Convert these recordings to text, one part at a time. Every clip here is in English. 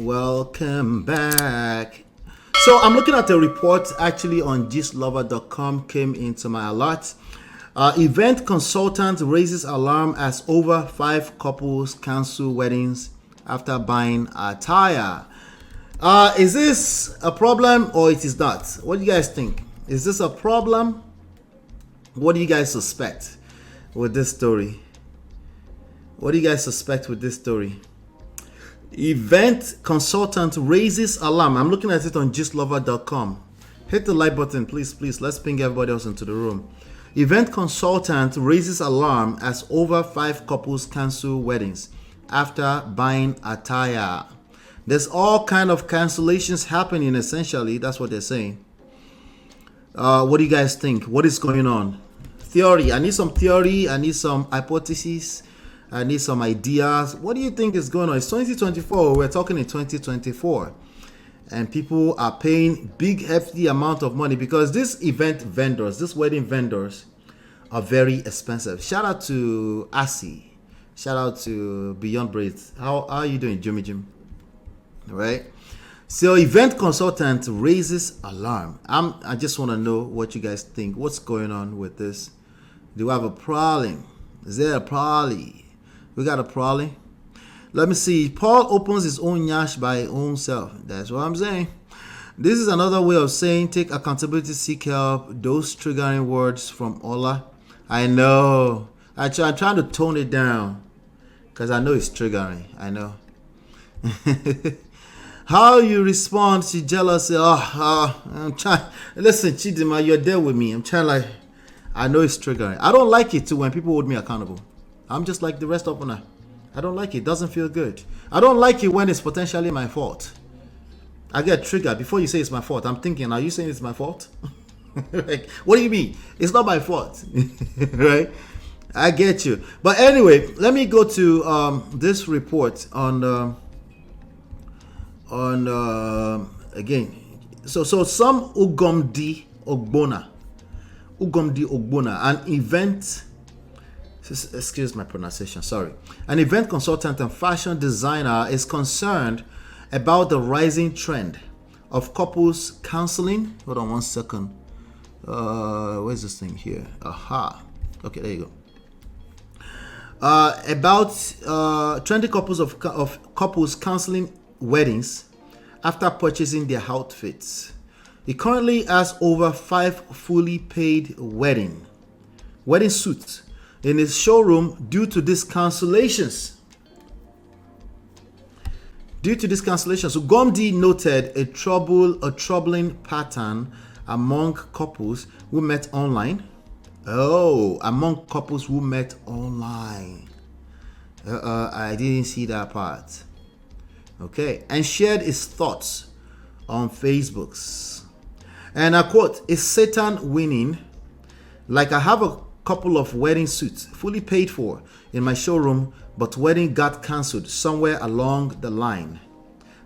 Welcome back. So I'm looking at a report actually on gistlover.com came into my alert. Event consultant raises alarm as over 5 couples cancel weddings after buying attire. Is this a problem or it is not? What do you guys think? Is this a problem? What do you guys suspect with this story? What do you guys suspect with this story? Event consultant raises alarm. I'm looking at it on gistlover.com. Hit the like button, please, please. Let's bring everybody else into the room. Event consultant raises alarm as over 5 couples cancel weddings after buying attire. There's all kind of cancellations happening, essentially. That's what they're saying. What do you guys think? What is going on? Theory. I need some theory. I need some hypotheses. I need some ideas. What do you think is going on? It's 2024. We're talking in 2024. And people are paying big, hefty amount of money because these event vendors, these wedding vendors are very expensive. Shout out to Asi. Shout out to Beyond Braids. How are you doing, Jimmy Jim? All right. So event consultant raises alarm. I just want to know what you guys think. What's going on with this? Do we have a problem? Is there a problem? We got a problem. Let me see. Paul opens his own yash by his own self. That's what I'm saying. This is another way of saying take accountability, seek help. Those triggering words from Ola. I know. I'm trying to tone it down because I know it's triggering. I know. How you respond to jealousy? I'm trying. Listen, Chidima, you're there with me. I'm trying I know it's triggering. I don't like it too when people hold me accountable. I'm just like the rest of them. I don't like it. It doesn't feel good. I don't like it when it's potentially my fault. I get triggered. Before you say it's my fault, I'm thinking, are you saying it's my fault? Like, what do you mean? It's not my fault. Right? I get you. But anyway, let me go to this report on again. So some Ugomdi Ogbona, an event. Excuse my pronunciation, sorry. An event consultant and fashion designer is concerned about the rising trend of couples counseling. Hold on one second. Where's this thing here? Aha. Okay, there you go. About trendy couples of couples counseling weddings after purchasing their outfits. He currently has over 5 fully paid wedding suits in his showroom due to these cancellations. Ugomdi noted a troubling pattern among couples who met online. I didn't see that part. Okay, and shared his thoughts on Facebooks. And I quote, "Is Satan winning? Like I have a couple of wedding suits fully paid for in my showroom, but wedding got cancelled somewhere along the line.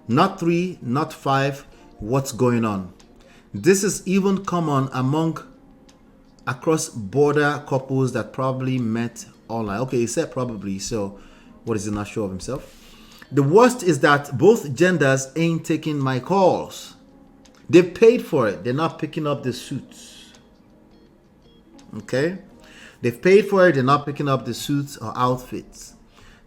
Not 3, not 5. What's going on? This is even common among across-border couples that probably met online." Okay, he said probably, so what is he not sure of himself? "The worst is that both genders ain't taking my calls. They paid for it. They're not picking up the suits." Okay? They've paid for it. They're not picking up the suits or outfits.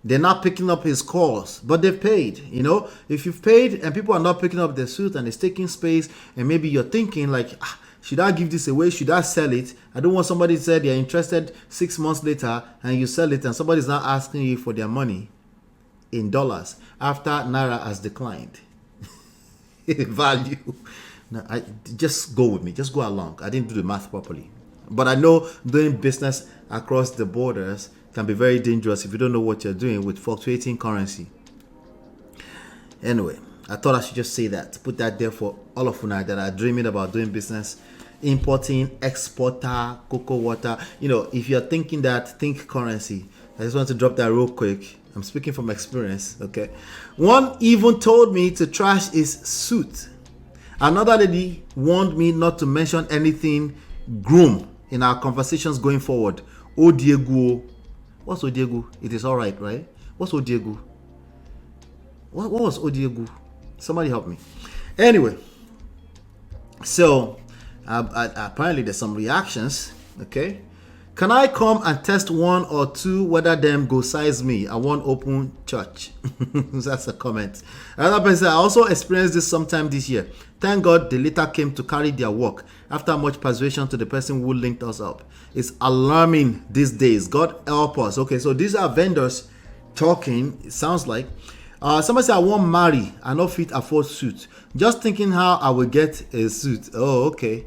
They're not picking up his calls, but they've paid. You know, if you've paid and people are not picking up their suit and it's taking space, and maybe you're thinking like, should I give this away? Should I sell it? I don't want somebody to say they're interested 6 months later and you sell it and somebody's not asking you for their money in dollars after Naira has declined value. No, just go with me. Just go along. I didn't do the math properly. But I know doing business across the borders can be very dangerous if you don't know what you're doing with fluctuating currency. Anyway, I thought I should just say that. Put that there for all of you now that are dreaming about doing business, importing, exporter, cocoa water. You know, if you're thinking that, think currency. I just want to drop that real quick. I'm speaking from experience, okay? One even told me to trash his suit. Another lady warned me not to mention anything groom in our conversations going forward. Odiegu. What's Odiegu? It is all right, right? What's Odiegu? What was Odiegu? Somebody help me. Anyway, so apparently there's some reactions. Okay. Can I come and test one or two whether them go size me? I want open church. That's a comment. Another person said, I also experienced this sometime this year. Thank God the letter came to carry their work after much persuasion to the person who linked us up. It's alarming these days. God help us. Okay, so these are vendors talking. It sounds like. Somebody said, I won't marry. I no fit afford suit. Just thinking how I will get a suit. Oh, okay.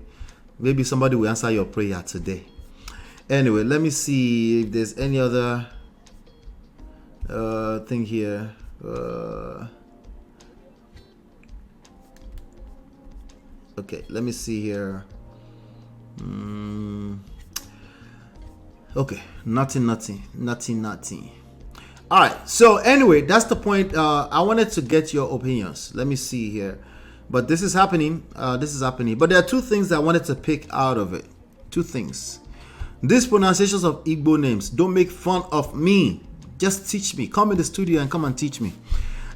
Maybe somebody will answer your prayer today. Anyway, let me see if there's any other thing here. Okay, let me see here. Okay, nothing. All right, so anyway, that's the point. I wanted to get your opinions. Let me see here. But this is happening. But there are two things that I wanted to pick out of it. Two things. These pronunciations of Igbo names, don't make fun of me. Just teach me. Come in the studio and come and teach me.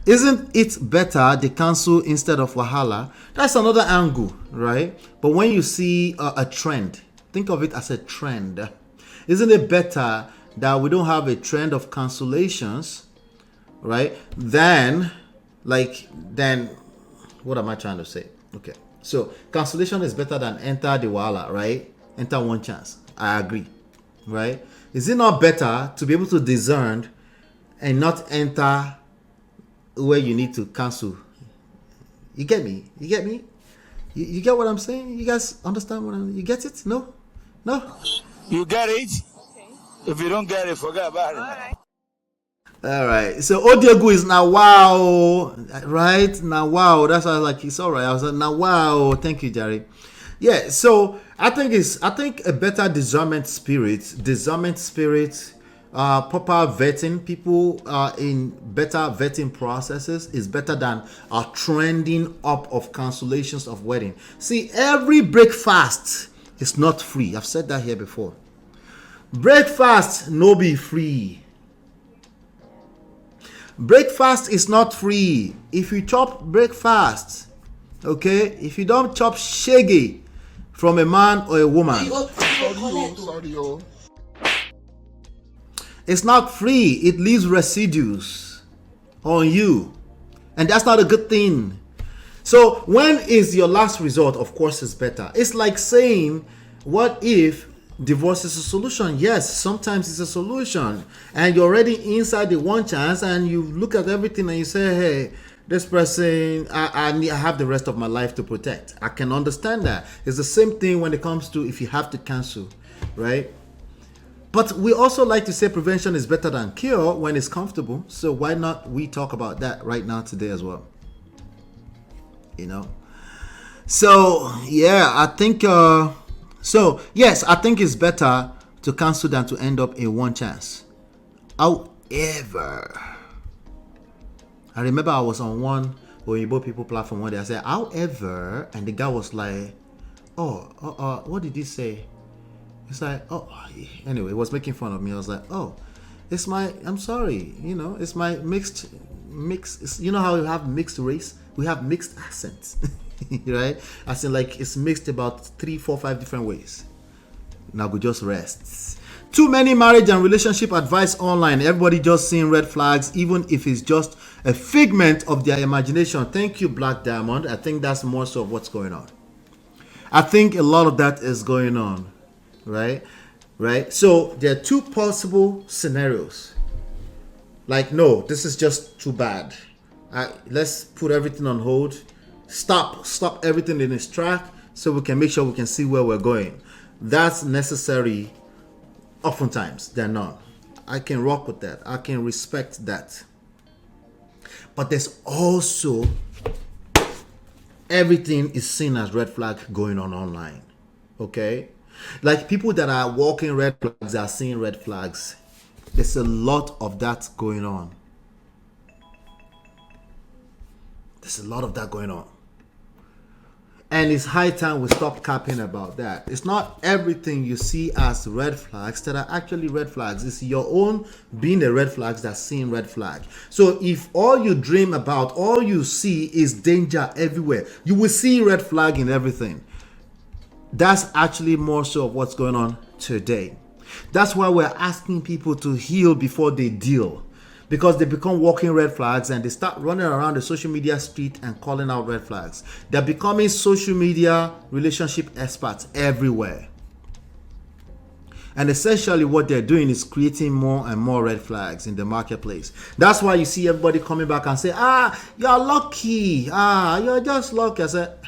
Isn't it better they cancel instead of Wahala? That's another angle, right? But when you see a trend, think of it as a trend. Isn't it better that we don't have a trend of cancellations, right? Then, what am I trying to say? Okay. So cancellation is better than enter the Wahala, right? Enter one chance. I agree, right? Is it not better to be able to discern and not enter where you need to cancel? You get me? You get what I'm saying? You guys understand you get it? No? You get it? Okay. If you don't get it, forget about it. All right. So Odiegu is now wow, right? Now wow. That's why I was like, it's all right. I was like, now wow. Thank you, Jerry. Yeah, so I think a better discernment spirit, proper vetting, people in better vetting processes is better than a trending up of cancellations of wedding. See, every breakfast is not free. I've said that here before. Breakfast no be free. Breakfast is not free. If you chop breakfast, okay, if you don't chop shaggy from a man or a woman, it's not free. It leaves residues on you, and that's not a good thing. So when is your last resort? Of course it's better. It's like saying, what if divorce is a solution? Yes, sometimes it's a solution, and you're already inside the one chance and you look at everything and you say, hey, this person, I have the rest of my life to protect. I can understand that. It's the same thing when it comes to if you have to cancel, right? But we also like to say prevention is better than cure when it's comfortable. So why not we talk about that right now today as well? You know? So, yeah, I think... yes, I think it's better to cancel than to end up in one chance. However... I remember I was on one Oyibo people platform one day. I said, however, and the guy was like, what did he say? It's like, anyway, he was making fun of me. I was like, I'm sorry, it's my mixed, you know how you have mixed race? We have mixed accents, right? As in like, it's mixed about 3, 4, 5 different ways. Now we just rest. Too many marriage and relationship advice online. Everybody just seeing red flags, even if it's just a figment of their imagination. Thank you, Black Diamond. I think that's more so of what's going on. I think a lot of that is going on, right? So there are two possible scenarios. Like, no, this is just too bad. Let's put everything on hold. Stop everything in its track so we can make sure we can see where we're going. That's necessary. Oftentimes, they're not. I can rock with that. I can respect that. But there's also everything is seen as red flag going on online. Okay? Like people that are walking red flags are seeing red flags. There's a lot of that going on. And it's high time we stop capping about that. It's not everything you see as red flags that are actually red flags. It's your own being a red flag that's seeing red flag. So if all you dream about, all you see is danger everywhere, you will see red flag in everything. That's actually more so of what's going on today. That's why we're asking people to heal before they deal. Because they become walking red flags and they start running around the social media street and calling out red flags. They're becoming social media relationship experts everywhere. And essentially what they're doing is creating more and more red flags in the marketplace. That's why you see everybody coming back and say, you're lucky. You're just lucky. I said,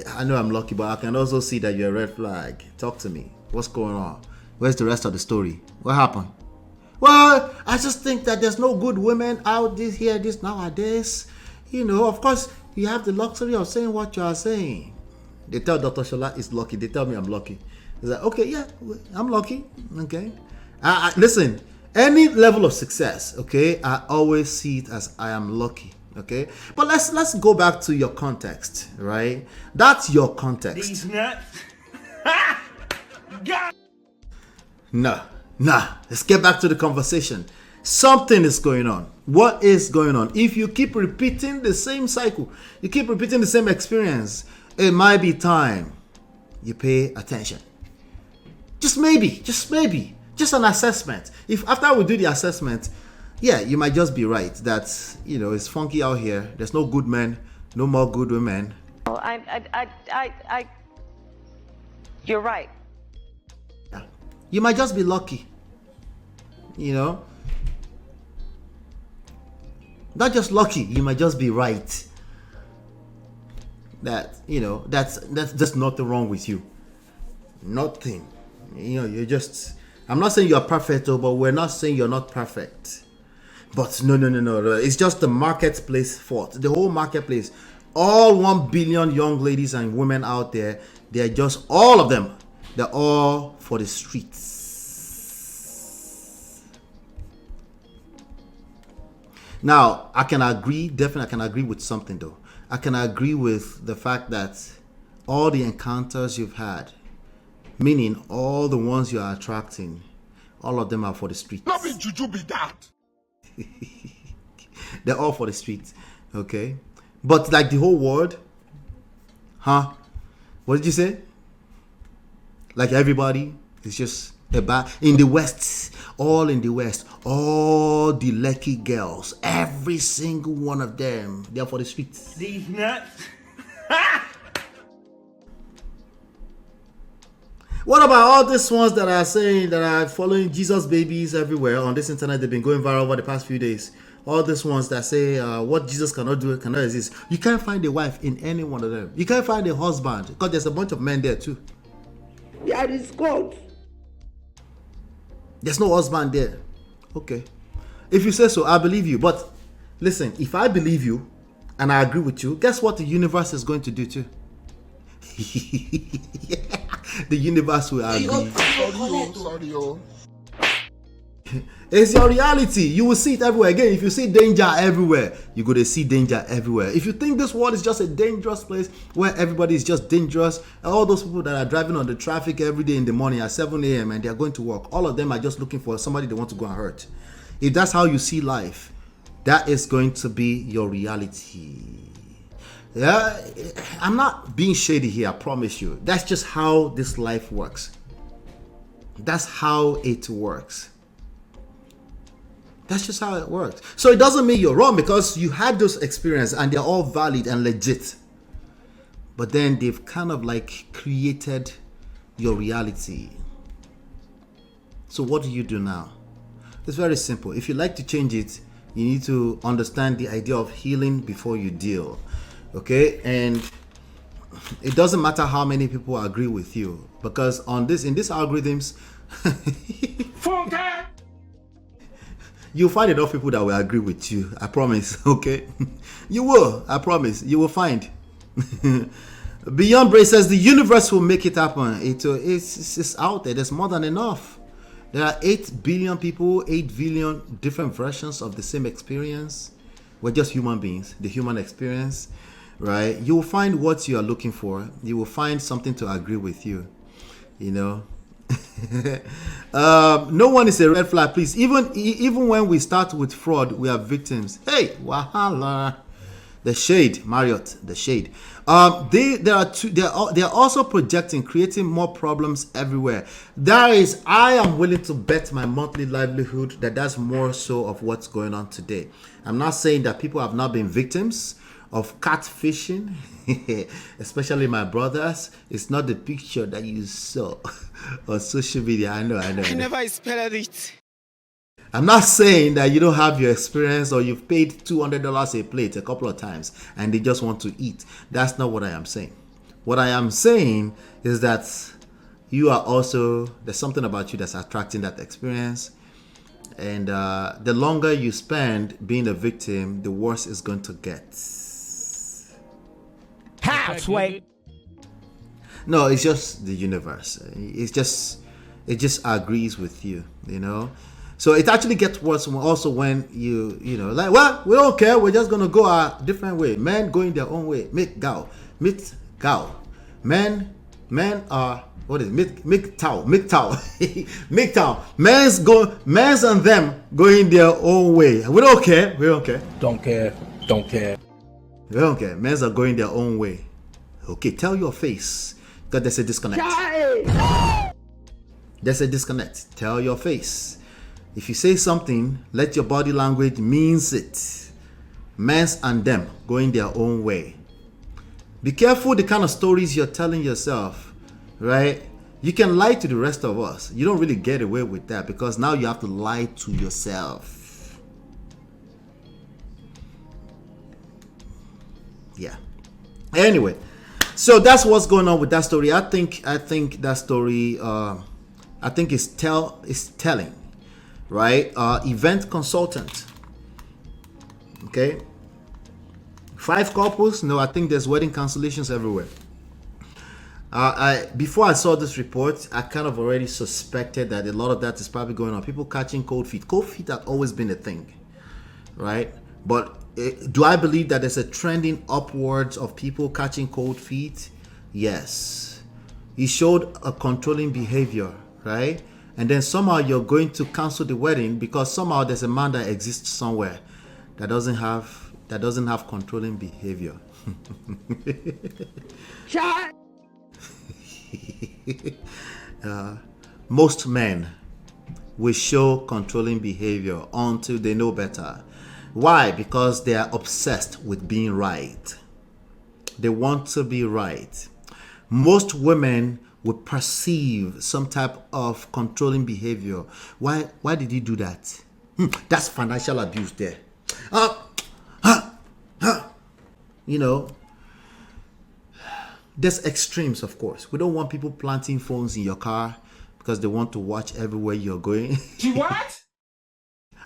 I know I'm lucky, but I can also see that you're a red flag. Talk to me. What's going on? Where's the rest of the story? What happened? Well, I just think that there's no good women out here nowadays. Of course, you have the luxury of saying what you are saying. They tell Dr. Shola is lucky. They tell me I'm lucky. It's like, okay, yeah, I'm lucky. Okay. Listen, any level of success, okay, I always see it as I am lucky. Okay. But let's go back to your context, right? That's your context. These nuts. Nah, let's get back to the conversation. Something is going on. What is going on? If you keep repeating the same cycle, you keep repeating the same experience, it might be time you pay attention. Just maybe, just an assessment. If after we do the assessment, yeah, you might just be right that, it's funky out here. There's no good men, no more good women. Oh, you're right. You might just be lucky, not just lucky, you might just be right. That, that's just nothing wrong with you. Nothing. You're just, I'm not saying you're perfect, but we're not saying you're not perfect. But no. It's just the marketplace fault. The whole marketplace. All 1 billion young ladies and women out there, they're just, all of them, they're all for the streets. Now, I can agree with something though. I can agree with the fact that all the encounters you've had, meaning all the ones you are attracting, all of them are for the streets. Not be juju be that. They're all for the streets, okay? But like the whole world, huh? What did you say? Like everybody is just in the West, all in the West, all the lucky girls, every single one of them, they're for the streets. These nuts. What about all these ones that are saying that are following Jesus babies everywhere on this internet? They've been going viral over the past few days. All these ones that say what Jesus cannot do cannot exist. You can't find a wife in any one of them. You can't find a husband because there's a bunch of men there too. There is God. There's no husband there. Okay. If you say so, I believe you. But listen, if I believe you and I agree with you, guess what the universe is going to do too? The universe will agree. Sorry. It's your reality. You will see it everywhere. Again, if you see danger everywhere, you're going to see danger everywhere. If you think this world is just a dangerous place where everybody is just dangerous, all those people that are driving on the traffic every day in the morning at 7 a.m. and they're going to work, all of them are just looking for somebody they want to go and hurt. If that's how you see life, that is going to be your reality. Yeah, I'm not being shady here, I promise you. That's just how this life works. That's how it works. That's just how it works. So it doesn't mean you're wrong because you had those experiences and they're all valid and legit. But then they've kind of like created your reality. So what do you do now? It's very simple. If you like to change it, you need to understand the idea of healing before you deal. Okay? And it doesn't matter how many people agree with you, because in these algorithms, you'll find enough people that will agree with you. I promise. Okay? You will. I promise. You will find. Beyond Brace says the universe will make it happen. It's out there. There's more than enough. There are 8 billion people, 8 billion different versions of the same experience. We're just human beings. The human experience. right? You will find what you are looking for. You will find something to agree with you, you know. No one is a red flag, please. Even when we start with fraud, we are victims. Hey, wahala. The shade, Marriott, the shade. They are also projecting, creating more problems everywhere. I am willing to bet my monthly livelihood that that's more so of what's going on today. I'm not saying that people have not been victims of catfishing, especially my brothers. It's not the picture that you saw on social media. I know. I never spelled it. I'm not saying that you don't have your experience or you've paid $200 a plate a couple of times and they just want to eat. That's not what I am saying. What I am saying is that you are also, there's something about you that's attracting that experience. And the longer you spend being a victim, the worse it's going to get. How, Sway? No, it's just the universe. It just agrees with you, you know. So it actually gets worse also when you know, like, well, we don't care. We're just gonna go a different way. Men going their own way. Meet Gao. Men are what is it? MGTOW. Men's and them going their own way. We don't care. Don't care. We don't care. Men's are going their own way. Okay, tell your face. Because there's a disconnect. There's a disconnect. Tell your face. If you say something, let your body language means it. Men's and them going their own way. Be careful the kind of stories you're telling yourself, right? You can lie to the rest of us. You don't really get away with that because now you have to lie to yourself. Yeah. Anyway, so that's what's going on with that story. I think that story, I think is telling. Right? Event consultant. Okay. 5 couples. No, I think there's wedding cancellations everywhere. Before I saw this report, I kind of already suspected that a lot of that is probably going on. People catching cold feet. Cold feet have always been a thing, right? But do I believe that there's a trending upwards of people catching cold feet? Yes. He showed a controlling behavior, right? And then somehow you're going to cancel the wedding because somehow there's a man that exists somewhere that doesn't have controlling behavior. Most men will show controlling behavior until they know better. Why? Because they are obsessed with being right. They want to be right. Most women would perceive some type of controlling behavior. Why did he do that? That's financial abuse there. You know, there's extremes, of course. We don't want people planting phones in your car because they want to watch everywhere you're going. What?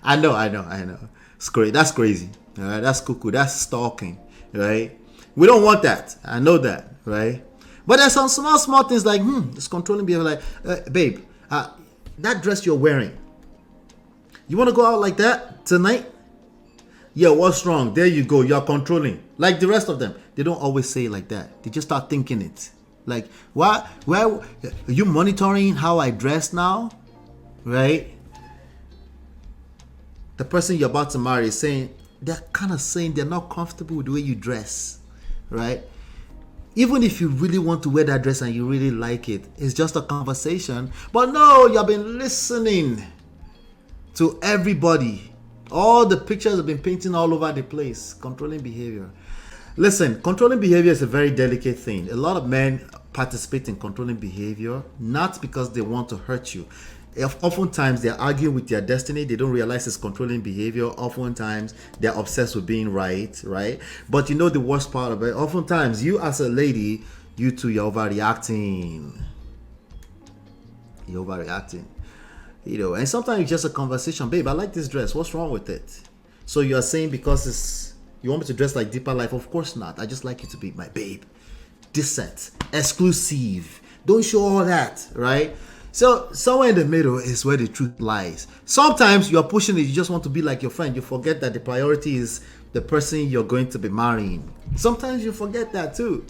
I know. It's crazy. That's crazy. All right, that's cuckoo. That's stalking, right? We don't want that. I know that, right? But there's some small things like, it's controlling behavior. Like, babe, that dress you're wearing, you want to go out like that tonight? Yeah, what's wrong? There you go. You're controlling. Like the rest of them. They don't always say it like that. They just start thinking it. Like, why are you monitoring how I dress now? Right? The person you're about to marry is saying, they're kind of saying they're not comfortable with the way you dress. Right? Even if you really want to wear that dress and you really like it, it's just a conversation. But no, you've been listening to everybody. All the pictures have been painting all over the place. Controlling behavior. Listen, controlling behavior is a very delicate thing. A lot of men participate in controlling behavior, not because they want to hurt you. Oftentimes, they're arguing with their destiny. They don't realize it's controlling behavior. Oftentimes, they're obsessed with being right? But you know the worst part of it? Oftentimes, you as a lady, you too, you're overreacting. You know, and sometimes it's just a conversation. Babe, I like this dress. What's wrong with it? So you're saying because you want me to dress like Deeper Life? Of course not. I just like you to be my babe. Decent. Exclusive. Don't show all that, right? So somewhere in the middle is where the truth lies. Sometimes you're pushing it. You just want to be like your friend. You forget that the priority is the person you're going to be marrying. Sometimes you forget that too.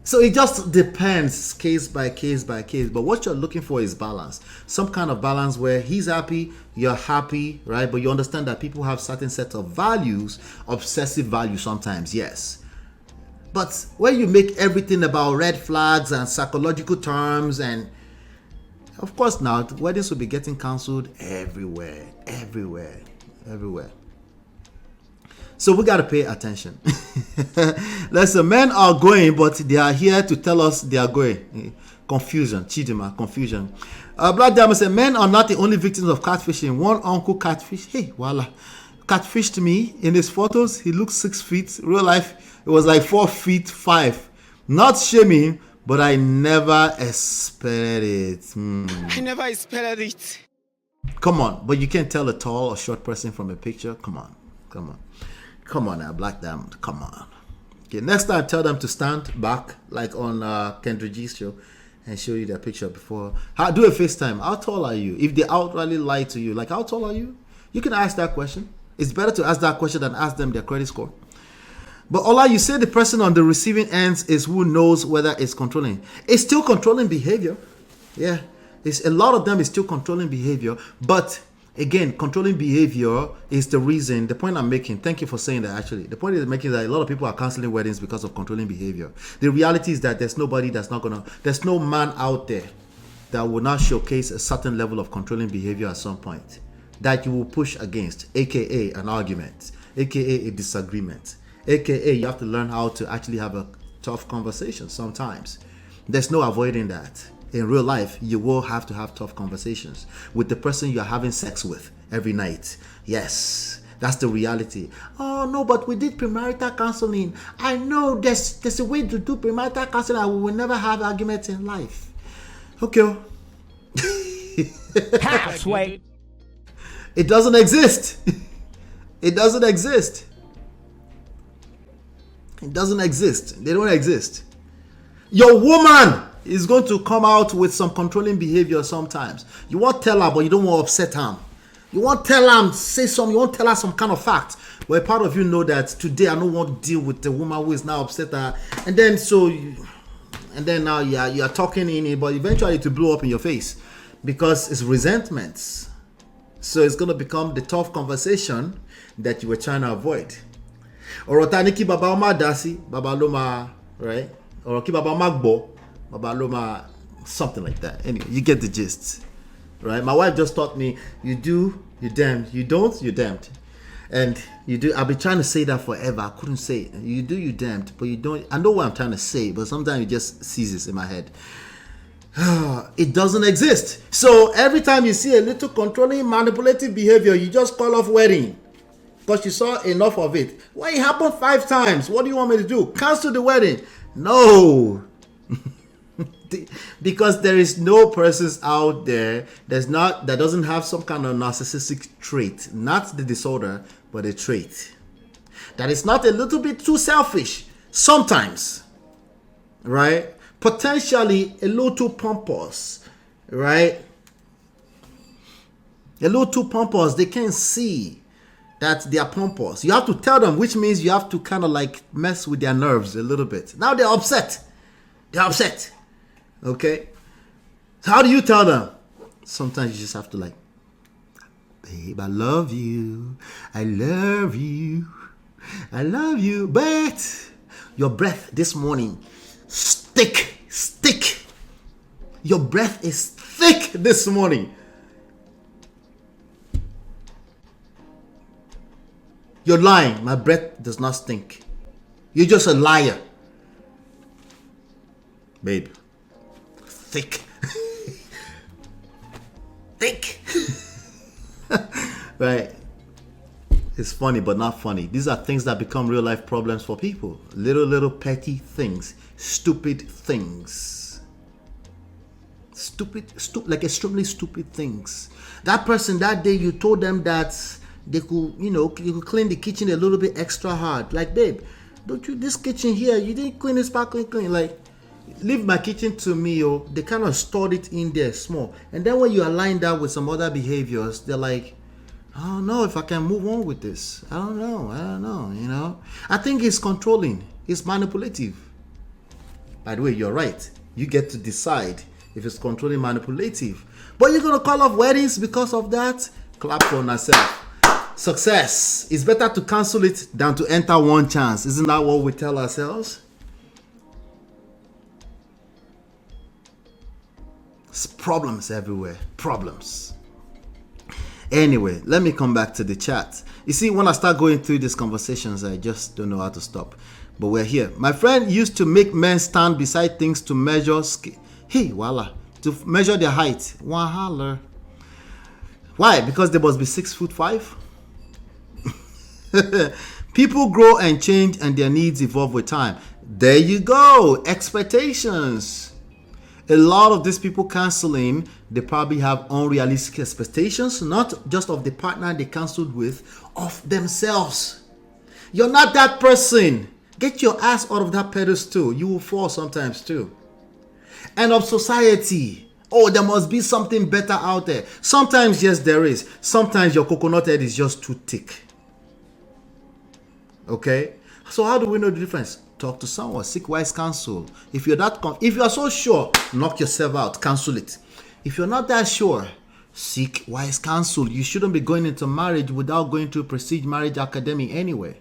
So it just depends case by case by case. But what you're looking for is balance. Some kind of balance where he's happy, you're happy, right? But you understand that people have certain set of values, obsessive values sometimes, yes. But when you make everything about red flags and psychological terms, and of course now weddings will be getting cancelled everywhere. So we got to pay attention. Listen, men are going, but they are here to tell us they are going. Confusion, Chidima, confusion. Black Diamond said, men are not the only victims of catfishing. One uncle catfished me in his photos. He looks 6 feet. Real life, it was like 4 feet 5. Not shaming, but I never expected it. I never expected it. Come on, but you can't tell a tall or short person from a picture. Come on now, Black Diamond. Come on. Okay, next time tell them to stand back like on Kendra G's show and show you their picture before. Do a FaceTime. How tall are you? If they outrightly lie to you, like how tall are you? You can ask that question. It's better to ask that question than ask them their credit score. But Ola, you say the person on the receiving ends is who knows whether it's controlling. It's still controlling behavior. Yeah. A lot of them is still controlling behavior. But again, controlling behavior is the reason, the point I'm making. Thank you for saying that actually. The point is making that a lot of people are canceling weddings because of controlling behavior. The reality is that there's no man out there that will not showcase a certain level of controlling behavior at some point that you will push against, aka an argument, aka a disagreement, aka you have to learn how to actually have a tough conversation sometimes. There's no avoiding that. In real life, you will have to have tough conversations with the person you're having sex with every night. Yes, that's the reality. Oh no, but we did premarital counseling. I know there's a way to do premarital counseling and we will never have arguments in life. Okay. Halfway. It doesn't exist. It doesn't exist. It doesn't exist. They don't exist. Your woman is going to come out with some controlling behavior sometimes. You won't tell her, but you don't want to upset her. You won't tell her, say something, you won't tell her some kind of fact. But a part of you know that today I don't want to deal with the woman who is now upset her. And then now you are talking in it, but eventually it will blow up in your face because it's resentments. So it's going to become the tough conversation that you were trying to avoid. Or Otaniki Babama Dasi, Babaloma, right? Or Kibaba Magbo, Babaloma, something like that. Anyway, you get the gist, right? My wife just taught me, you do, you damned. You don't, you damned. And you do, I've been trying to say that forever. I couldn't say it. You do, you damned, but you don't. I know what I'm trying to say, but sometimes it just seizes in my head. It doesn't exist. So every time you see a little controlling, manipulative behavior, you just call off wedding. Because you saw enough of it. Why it happened 5 times? What do you want me to do? Cancel the wedding? No. Because there is no persons out there that doesn't have some kind of narcissistic trait. Not the disorder, but a trait. That is not a little bit too selfish. Sometimes. Right? Potentially a little too pompous. Right? A little too pompous. They can't see that they are pompous. You have to tell them, which means you have to kind of like mess with their nerves a little bit. Now they're upset. They're upset. Okay? So how do you tell them? Sometimes you just have to like, babe, I love you. I love you. I love you. But your breath this morning, stick. Your breath is thick this morning. You're lying. My breath does not stink. You're just a liar. Babe. Thick. Thick. Right. It's funny, but not funny. These are things that become real life problems for people. Little petty things. Stupid things. Like extremely stupid things. That person that day, you told them that they could, you could clean the kitchen a little bit extra hard. Like, babe, don't you, this kitchen here, you didn't clean it sparkling clean. Like, leave my kitchen to me, they kind of stored it in there small. And then when you align that with some other behaviors, they're like, I don't know if I can move on with this. I don't know, I think it's controlling. It's manipulative. By the way, you're right. You get to decide if it's controlling, manipulative. But you're going to call off weddings because of that? Clap for yourself. Success. It's better to cancel it than to enter one chance. Isn't that what we tell ourselves? It's problems everywhere. Problems. Anyway, let me come back to the chat. You see, when I start going through these conversations, I just don't know how to stop. But we're here. My friend used to make men stand beside things to measure to measure their height. Wahala. Why? Because they must be 6'5". People grow and change, and their needs evolve with time. There you go. Expectations. A lot of these people canceling, they probably have unrealistic expectations, not just of the partner they canceled with, of themselves. You're not that person. Get your ass out of that pedestal. You will fall sometimes too. And of society. Oh, there must be something better out there. Sometimes, yes, there is. Sometimes your coconut head is just too thick. Okay? So how do we know the difference? Talk to someone. Seek wise counsel. If you're if you are so sure, knock yourself out. Cancel it. If you're not that sure, seek wise counsel. You shouldn't be going into marriage without going to Prestige Marriage Academy anyway.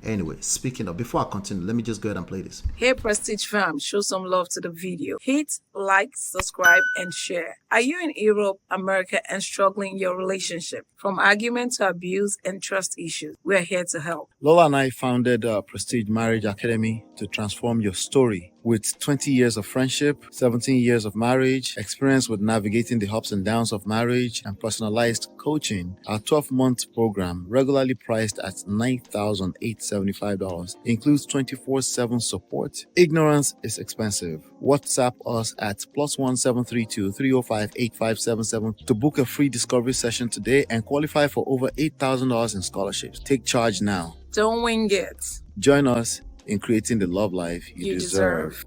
Anyway, speaking of, before I continue, let me just go ahead and play this. Hey Prestige fam, show some love to the video. Hit like, subscribe, and share. Are you in Europe, America, and struggling in your relationship? From argument to abuse and trust issues, we are here to help. Lola and I founded Prestige Marriage Academy to transform your story. With 20 years of friendship, 17 years of marriage, experience with navigating the ups and downs of marriage, and personalized coaching, our 12-month program, regularly priced at $9,875, includes 24/7 support. Ignorance is expensive. WhatsApp us at +1 732 305 8577 to book a free discovery session today and qualify for over $8,000 in scholarships. Take charge now. Don't wing it. Join us in creating the love life you deserve.